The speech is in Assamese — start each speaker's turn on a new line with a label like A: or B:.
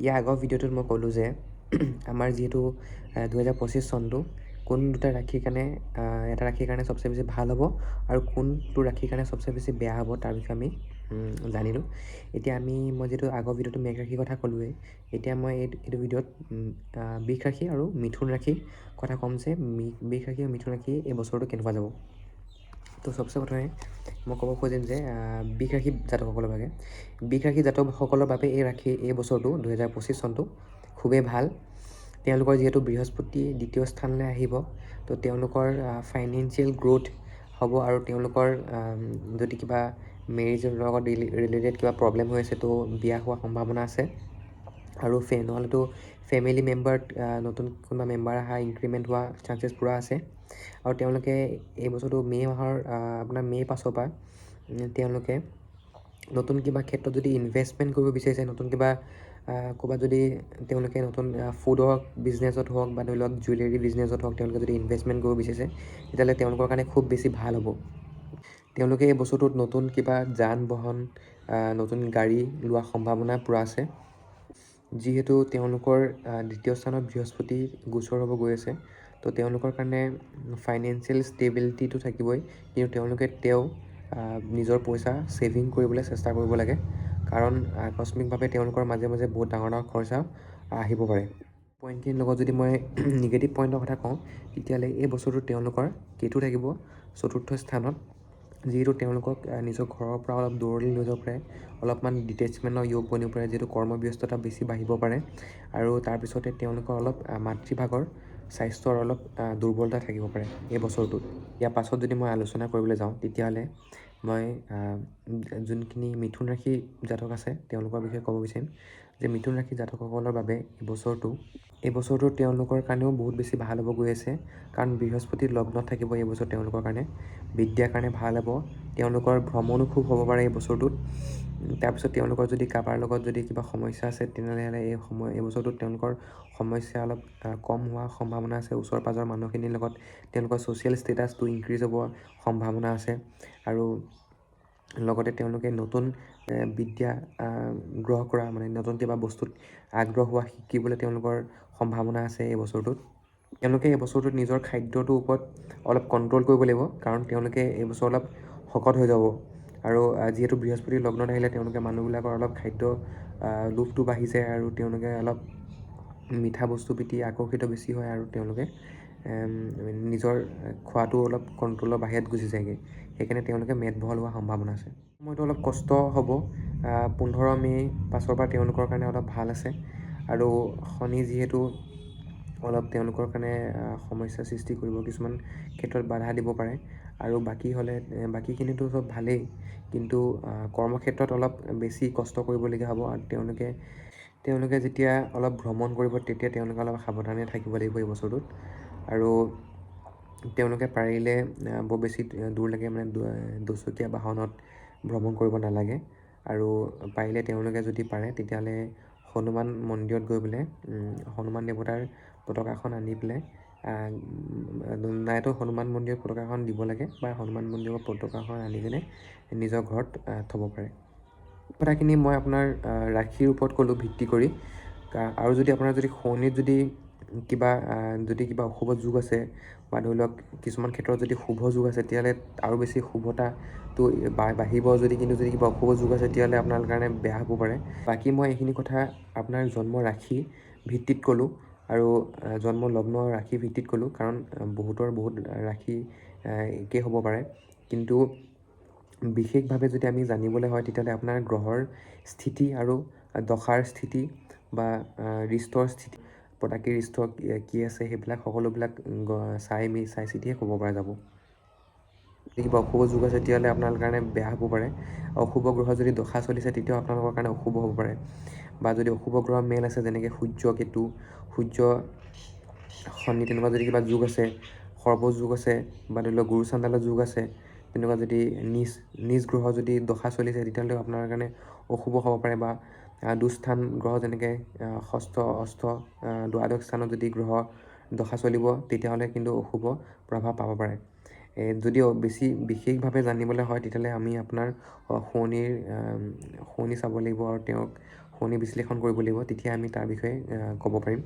A: ইয়াৰ আগৰ ভিডিঅ'টোত মই ক'লোঁ যে আমাৰ যিহেতু 2025 চনটো কোন দুটা ৰাশিৰ কাৰণে এটা ৰাশিৰ কাৰণে চবচে বেছি ভাল হ'ব আৰু কোনটো ৰাশিৰ কাৰণে চবচে বেছি বেয়া হ'ব তাৰ বিষয়ে আমি জানিলোঁ। এতিয়া মই যিহেতু আগৰ ভিডিঅ'টো মেঘ ৰাশিৰ কথা ক'লোৱেই, এতিয়া মই এইটো ভিডিঅ'ত বৃষ ৰাশি আৰু মিথুন ৰাশিৰ কথা ক'ম যে বৃষ ৰাশি আৰু মিথুন ৰাশি এই বছৰটো কেনেকুৱা যাব। তো চবচে প্ৰথমে মই ক'ব খুজিম যে বৃষ ৰাশি জাতকসকলৰ বাবে জাতকসকলৰ বাবে এই বছৰটো 2025 চনটো খুবেই ভাল। তেওঁলোকৰ যিহেতু বৃহস্পতি দ্বিতীয় স্থানলৈ আহিব, তো তেওঁলোকৰ ফাইনেন্সিয়েল গ্ৰ'থ হ'ব আৰু তেওঁলোকৰ যদি কিবা মেৰিজৰ লগত ৰিলেটেড কিবা প্ৰব্লেম হৈ আছে তো বিয়া হোৱাৰ সম্ভাৱনা আছে। আৰু নহ'লেতো ফেমিলি মেম্বাৰত নতুন কোনোবা মেম্বাৰ অহা ইনক্ৰিমেণ্ট হোৱা চান্সেছ পূৰা আছে। আৰু তেওঁলোকে এই বছৰটো মে' পাছৰ পৰা তেওঁলোকে নতুন কিবা ক্ষেত্ৰত যদি ইনভেষ্টমেণ্ট কৰিব বিচাৰিছে, নতুন কিবা ক'ৰবাত যদি তেওঁলোকে নতুন ফুডৰ বিজনেছত হওক বা ধৰি লওক জুৱেলাৰী বিজনেছত হওক তেওঁলোকে যদি ইনভেষ্টমেণ্ট কৰিব বিচাৰিছে, তেতিয়াহ'লে তেওঁলোকৰ কাৰণে খুব বেছি ভাল হ'ব। তেওঁলোকে এই বছৰটোত নতুন কিবা যান বাহন নতুন গাড়ী লোৱা সম্ভাৱনা পূৰা আছে। যিহেতু তেওঁলোকৰ দ্বিতীয় স্থানত বৃহস্পতি গোচৰ হ'ব গৈ আছে, তো তেওঁলোকৰ কাৰণে ফাইনেন্সিয়েল ষ্টেবিলিটিটো থাকিবই, কিন্তু তেওঁলোকে নিজৰ পইচা ছেভিং কৰিবলৈ চেষ্টা কৰিব লাগে, কাৰণ আকস্মিকভাৱে তেওঁলোকৰ মাজে মাজে বহুত ডাঙৰ ডাঙৰ খৰচা আহিব পাৰে। পইণ্টখিনিৰ লগত যদি মই নিগেটিভ পইণ্টৰ কথা কওঁ, তেতিয়াহ'লে এই বছৰটোত তেওঁলোকৰ কেতু থাকিব চতুৰ্থ স্থানত, যিহেতু তেওঁলোকক নিজৰ ঘৰৰ পৰা অলপ দূৰলৈ লৈ যাব পাৰে, অলপমান ডিটেচমেণ্টৰ য়োগ বনিব পাৰে, যিহেতু কৰ্মব্যস্ততা বেছি বাঢ়িব পাৰে। আৰু তাৰপিছতে তেওঁলোকৰ অলপ মাতৃভাগৰ স্বাস্থ্যৰ অলপ দুৰ্বলতা থাকিব পাৰে এই বছৰটোত। ইয়াৰ পাছত যদি মই আলোচনা কৰিবলৈ যাওঁ, তেতিয়াহ'লে মই যোনখিনি মিথুন ৰাশি জাতক আছে তেওঁলোকৰ বিষয়ে ক'ব বিচাৰিম যে মিথুন ৰাশি জাতকসকলৰ বাবে এই বছৰটো তেওঁলোকৰ কাৰণেও বহুত বেছি ভাল হ'ব গৈ আছে, কাৰণ বৃহস্পতি লগ্নত থাকিব এই বছৰ তেওঁলোকৰ কাৰণে। বিদ্যাৰ কাৰণে ভাল হ'ব, তেওঁলোকৰ ভ্ৰমণো খুব হ'ব পাৰে এই বছৰটোত। তাৰপিছত তেওঁলোকৰ যদি কাৰোবাৰ লগত যদি কিবা সমস্যা আছে, তেনেহ'লে এই বছৰটোত তেওঁলোকৰ সমস্যা অলপ কম হোৱাৰ সম্ভাৱনা আছে। ওচৰ পাঁজৰ মানুহখিনিৰ লগত তেওঁলোকৰ ছ'চিয়েল ষ্টেটাছটো ইনক্ৰিজ হ'ব সম্ভাৱনা আছে। আৰু লগতে তেওঁলোকে নতুন বিদ্যা গ্ৰহণ কৰা, মানে নতুন কিবা বস্তুত আগ্ৰহ হোৱা, শিকিবলৈ তেওঁলোকৰ সম্ভাৱনা আছে এই বছৰটোত। তেওঁলোকে এই বছৰটোত নিজৰ খাদ্যটোৰ ওপৰত অলপ কণ্ট্ৰল কৰিব লাগিব, কাৰণ তেওঁলোকে এই বছৰ অলপ শকত হৈ যাব। আৰু যিহেতু বৃহস্পতি লগ্নত আহিলে তেওঁলোকে মানুহবিলাকৰ অলপ খাদ্য লোভটো বাঢ়ি যায়, আৰু তেওঁলোকে অলপ মিঠা বস্তু প্ৰতি আকৰ্ষিত বেছি হয়, আৰু তেওঁলোকে নিজৰ খোৱাটো অলপ কণ্ট্ৰলৰ বাহিৰত গুচি যায়গৈ। সেইকাৰণে তেওঁলোকে মেদবহুল হোৱাৰ সম্ভাৱনা আছে। সময়টো অলপ কষ্ট হ'ব। 15 মে' পাছৰ পৰা তেওঁলোকৰ কাৰণে অলপ ভাল আছে। আৰু শনি যিহেতু অলপ তেওঁলোকৰ কাৰণে সমস্যাৰ সৃষ্টি কৰিব, কিছুমান ক্ষেত্ৰত বাধা দিব পাৰে। আৰু বাকীখিনিতো চব ভালেই, কিন্তু কৰ্মক্ষেত্ৰত অলপ বেছি কষ্ট কৰিবলগীয়া হ'ব। আৰু তেওঁলোকে যেতিয়া অলপ ভ্ৰমণ কৰিব, তেতিয়া তেওঁলোকে অলপ সাৱধানে থাকিব লাগিব এই বছৰটোত। আৰু তেওঁলোকে পাৰিলে বৰ বেছি দূৰলৈকে মানে দুচকীয়া বাহনত ভ্ৰমণ কৰিব নালাগে। আৰু পাৰিলে তেওঁলোকে যদি পাৰে তেতিয়াহ'লে হনুমান মন্দিৰত গৈ পেলাই হনুমান দেৱতাৰ পতাকাখন আনি পেলাই নাইতো হনুমান মন্দিৰত পতাকাখন দিব লাগে, বা হনুমান মন্দিৰৰ পতাকাখন আনি কিনে নিজৰ ঘৰত থ'ব পাৰে। কথাখিনি মই আপোনাৰ ৰাশিৰ ওপৰত ক'লোঁ ভিত্তি কৰি। আৰু যদি আপোনাৰ শনিত যদি কিবা অশুভ যোগ আছে, বা ধৰি লওক কিছুমান ক্ষেত্ৰত যদি শুভ যোগ আছে, তেতিয়াহ'লে আৰু বেছি শুভতাটো বাঢ়িব। কিন্তু যদি কিবা অশুভ যোগ আছে, তেতিয়াহ'লে আপোনাৰ কাৰণে বেয়া হ'ব পাৰে। বাকী মই এইখিনি কথা আপোনাৰ জন্ম ৰাশি ভিত্তিত ক'লোঁ, আৰু জন্ম লগ্ন ৰাশি ভিত্তিত ক'লোঁ, কাৰণ বহুত ৰাশি একেই হ'ব পাৰে। কিন্তু বিশেষভাৱে যদি আমি জানিবলৈ হয়, তেতিয়াহ'লে আপোনাৰ গ্ৰহৰ স্থিতি আৰু দশাৰ স্থিতি বা ৰিষ্টৰ স্থিতি, পটাকী ৰিষ্ট কি আছে, সেইবিলাক সকলোবিলাক চাই চিতিহে ক'ব পৰা যাব। যদি কিবা অশুভ যোগ আছে, তেতিয়াহ'লে আপোনাৰ কাৰণে বেয়া হ'ব পাৰে। অশুভ গ্ৰহ যদি দশা চলিছে, তেতিয়াও আপোনালোকৰ কাৰণে অশুভ হ'ব পাৰে। বা যদি অশুভ গ্ৰহ মেল আছে, যেনেকৈ সূৰ্য কেতু, সূৰ্য শনি, তেনেকুৱা যদি কিবা যোগ আছে, সৰ্প যোগ আছে, বা ধৰি লওক গুৰু চাণ্ডালৰ যোগ আছে, তেনেকুৱা যদি নিজ গ্ৰহ যদি দশা চলিছে, তেতিয়াহ'লে আপোনাৰ কাৰণে অশুভ হ'ব পাৰে। বা দুস্থান গ্ৰহ যেনেকৈ ষষ্ঠ, অষ্ট, দ্বাদশ স্থানত যদি গ্ৰহ দশা চলিব, তেতিয়াহ'লে কিন্তু অশুভ প্ৰভাৱ পাব পাৰে। যদি বেছি বিশেষভাৱে জানিবলৈ হয় তেতিয়াহ'লে আমি আপোনাৰ শুৱনি চাব লাগিব আৰু তেওঁক শুৱনি বিশ্লেষণ কৰিব লাগিব, তেতিয়া আমি তাৰ বিষয়ে ক'ব পাৰিম।